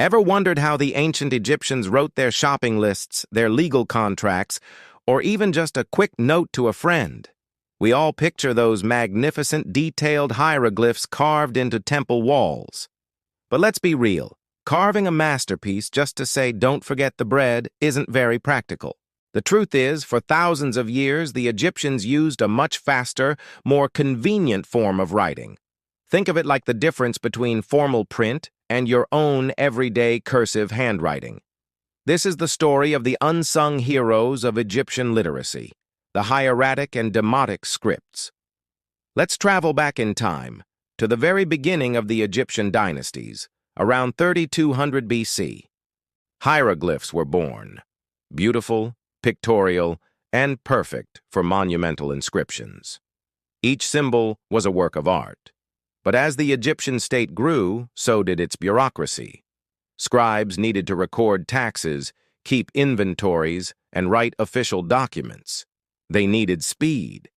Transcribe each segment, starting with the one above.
Ever wondered how the ancient Egyptians wrote their shopping lists, their legal contracts, or even just a quick note to a friend? We all picture those magnificent, detailed hieroglyphs carved into temple walls. But let's be real, carving a masterpiece just to say "don't forget the bread" isn't very practical. The truth is, for thousands of years, the Egyptians used a much faster, more convenient form of writing. Think of it like the difference between formal print and your own everyday cursive handwriting. This is the story of the unsung heroes of Egyptian literacy, the Hieratic and Demotic scripts. Let's travel back in time, to the very beginning of the Egyptian dynasties, around 3200 BC. Hieroglyphs were born, beautiful, pictorial, and perfect for monumental inscriptions. Each symbol was a work of art. But as the Egyptian state grew, so did its bureaucracy. Scribes needed to record taxes, keep inventories, and write official documents. They needed speed.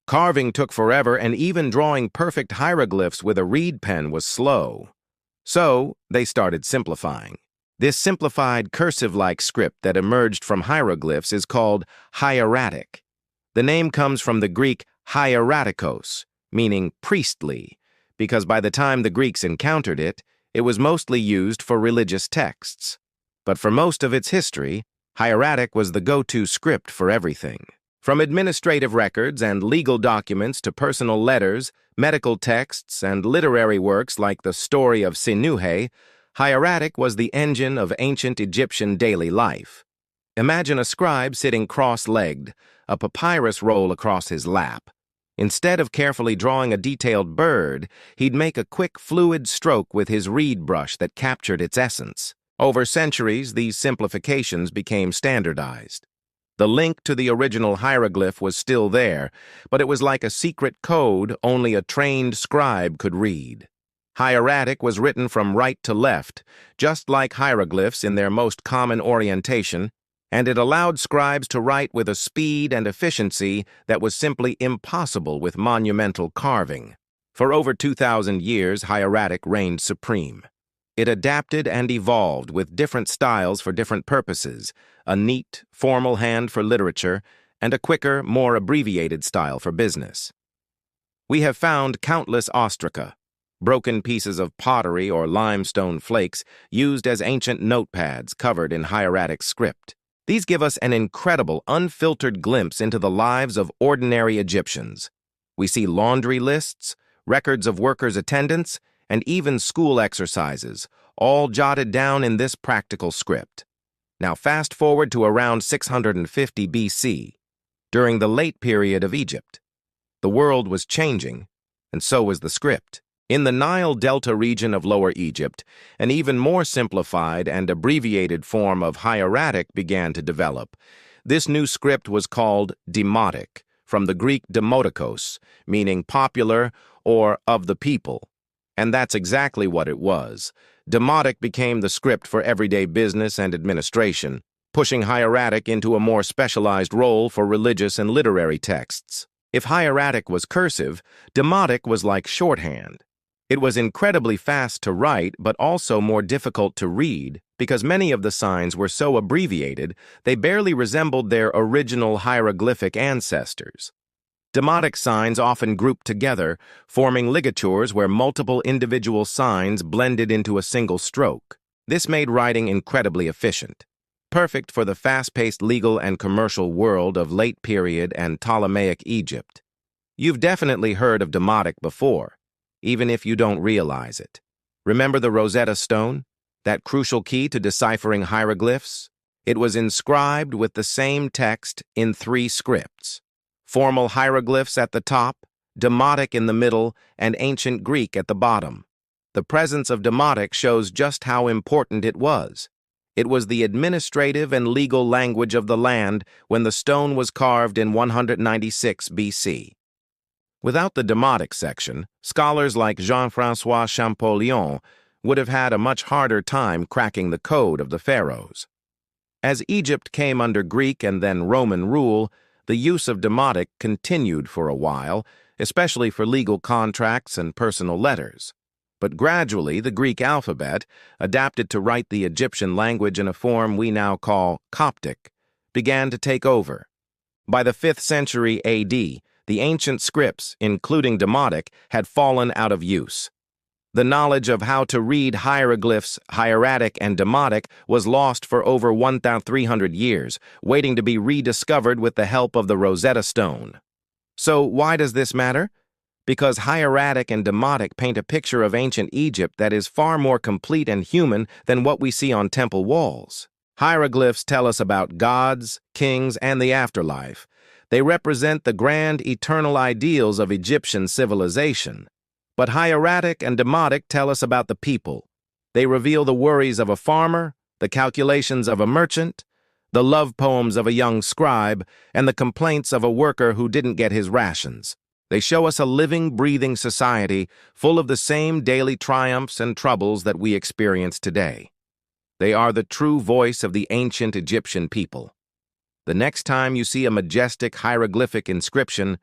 Carving took forever, and even drawing perfect hieroglyphs with a reed pen was slow. So they started simplifying. This simplified cursive-like script that emerged from hieroglyphs is called hieratic. The name comes from the Greek hieratikos, meaning priestly, because by the time the Greeks encountered it, it was mostly used for religious texts. But for most of its history, hieratic was the go-to script for everything. From administrative records and legal documents to personal letters, medical texts, and literary works like the Story of Sinuhe, hieratic was the engine of ancient Egyptian daily life. Imagine a scribe sitting cross-legged, a papyrus roll across his lap. Instead of carefully drawing a detailed bird, he'd make a quick, fluid stroke with his reed brush that captured its essence. Over centuries, these simplifications became standardized. The link to the original hieroglyph was still there, but it was like a secret code only a trained scribe could read. Hieratic was written from right to left, just like hieroglyphs in their most common orientation, and it allowed scribes to write with a speed and efficiency that was simply impossible with monumental carving. For over 2,000 years, hieratic reigned supreme. It adapted and evolved with different styles for different purposes, a neat, formal hand for literature, and a quicker, more abbreviated style for business. We have found countless ostraca, broken pieces of pottery or limestone flakes used as ancient notepads covered in hieratic script. These give us an incredible, unfiltered glimpse into the lives of ordinary Egyptians. We see laundry lists, records of workers' attendance, and even school exercises, all jotted down in this practical script. Now fast forward to around 650 BC, during the late period of Egypt. The world was changing, and so was the script. In the Nile Delta region of Lower Egypt, an even more simplified and abbreviated form of hieratic began to develop. This new script was called Demotic, from the Greek demotikos, meaning popular or of the people. And that's exactly what it was. Demotic became the script for everyday business and administration, pushing hieratic into a more specialized role for religious and literary texts. If hieratic was cursive, demotic was like shorthand. It was incredibly fast to write, but also more difficult to read, because many of the signs were so abbreviated they barely resembled their original hieroglyphic ancestors. Demotic signs often grouped together, forming ligatures where multiple individual signs blended into a single stroke. This made writing incredibly efficient, perfect for the fast-paced legal and commercial world of late period and Ptolemaic Egypt. You've definitely heard of demotic before, even if you don't realize it. Remember the Rosetta Stone, that crucial key to deciphering hieroglyphs? It was inscribed with the same text in 3 scripts: formal hieroglyphs at the top, demotic in the middle, and ancient Greek at the bottom. The presence of demotic shows just how important it was. It was the administrative and legal language of the land when the stone was carved in 196 BC. Without the demotic section, scholars like Jean-François Champollion would have had a much harder time cracking the code of the pharaohs. As Egypt came under Greek and then Roman rule, the use of demotic continued for a while, especially for legal contracts and personal letters. But gradually, the Greek alphabet, adapted to write the Egyptian language in a form we now call Coptic, began to take over. By the 5th century AD, the ancient scripts, including Demotic, had fallen out of use. The knowledge of how to read hieroglyphs, hieratic and demotic, was lost for over 1,300 years, waiting to be rediscovered with the help of the Rosetta Stone. So why does this matter? Because hieratic and demotic paint a picture of ancient Egypt that is far more complete and human than what we see on temple walls. Hieroglyphs tell us about gods, kings, and the afterlife. They represent the grand eternal ideals of Egyptian civilization. But hieratic and demotic tell us about the people. They reveal the worries of a farmer, the calculations of a merchant, the love poems of a young scribe, and the complaints of a worker who didn't get his rations. They show us a living, breathing society full of the same daily triumphs and troubles that we experience today. They are the true voice of the ancient Egyptian people. The next time you see a majestic hieroglyphic inscription,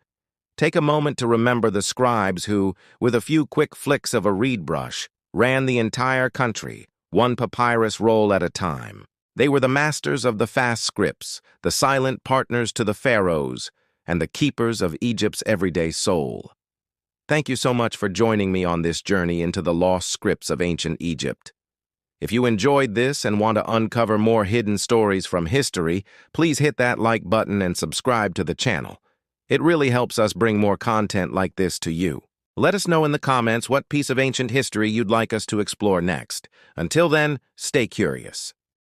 take a moment to remember the scribes who, with a few quick flicks of a reed brush, ran the entire country, one papyrus roll at a time. They were the masters of the fast scripts, the silent partners to the pharaohs, and the keepers of Egypt's everyday soul. Thank you so much for joining me on this journey into the lost scripts of ancient Egypt. If you enjoyed this and want to uncover more hidden stories from history, please hit that like button and subscribe to the channel. It really helps us bring more content like this to you. Let us know in the comments what piece of ancient history you'd like us to explore next. Until then, stay curious.